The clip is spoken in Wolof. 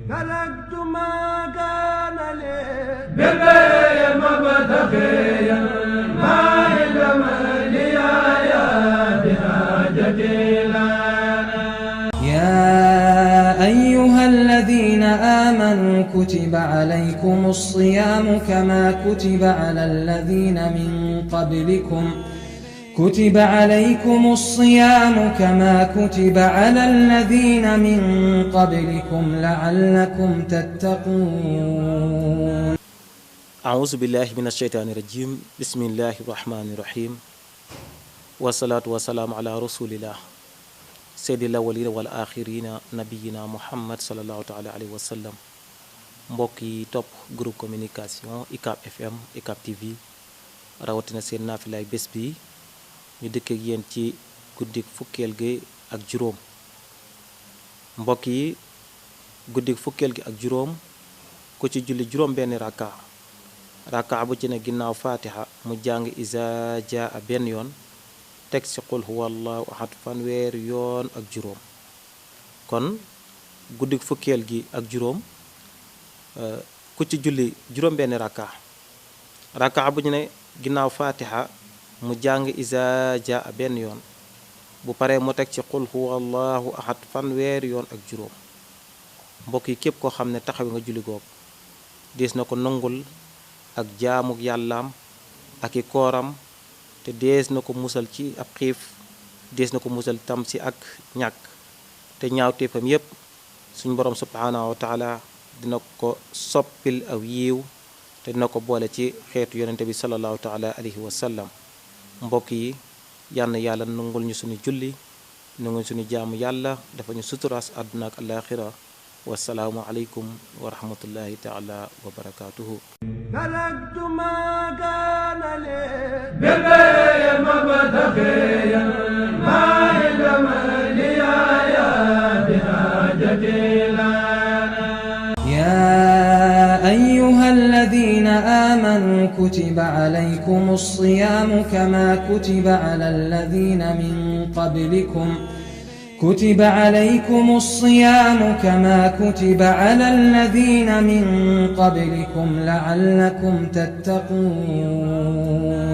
تركت ما كان لي بالبيع مبتغيا ما علم لي يا بحاجتي لنا. يا أيها الذين آمنوا كتب عليكم الصيام كما كتب على الذين من قبلكم كتب عليكم الصيام كما كتب على الذين من قبلكم لعلكم تتقون. أعوذ بالله من الشيطان الرجيم. بسم الله الرحمن الرحيم. والصلاة والسلام على رسول الله سيد الأولين والآخرين نبينا محمد صلى الله تعالى عليه وسلم. mbokk yi topp groupe communication UCAB FM UCAB TV rawatina seen naafilaay bés bi ñu dëkk ak yéen ci guddik fukkeel gi ak juróom. mbokk yi guddik fukkeel gi ak juróom ku ci julli juróom benn raka bu ci ne ginnaaw fatiha mu jàng iza jaa benn yoon teg ci qul huwallahu ahad fanweeri yoon ak juróom. kon guddik fukkeel gi ak juróom ku ci julli juróom benn raka bu ci ne ginnaaw fatiha mu jàng iza jaa benn yoon bu paree mu teg ci qul huwallahu ahad fanweeri yoon ak juróom. mbokk yi képp koo xam ne taxawi nga julli googu dees na ko nangul ak jaamuk yàllaam ak i kooram te dees na ko musal ci ab xiif, dees na ko musal tam si ak ñàkk te ñaawteefam yépp suñ borom subhanahu wa taala dina ko soppil aw yiiw te dina ko boole ci xeetu yonente bi sallallahu taala alayhi wa sallam. mbokk yi yal na yàlla nangul ñu suñu julli, nangul suñu jaamu yàlla dafa ñu suturaas àdduna ak alaaxira. wasalaamu aleykum wa rahmatullahi taala wa barakaatuhu. تركت ما كان لي بالبيع مبتغيا ما علم لي يا بحاجتي لنا. يا أيها الذين آمنوا كتب عليكم الصيام كما كتب على الذين من قبلكم كتب عليكم الصيام كما كتب على الذين من قبلكم لعلكم تتقون.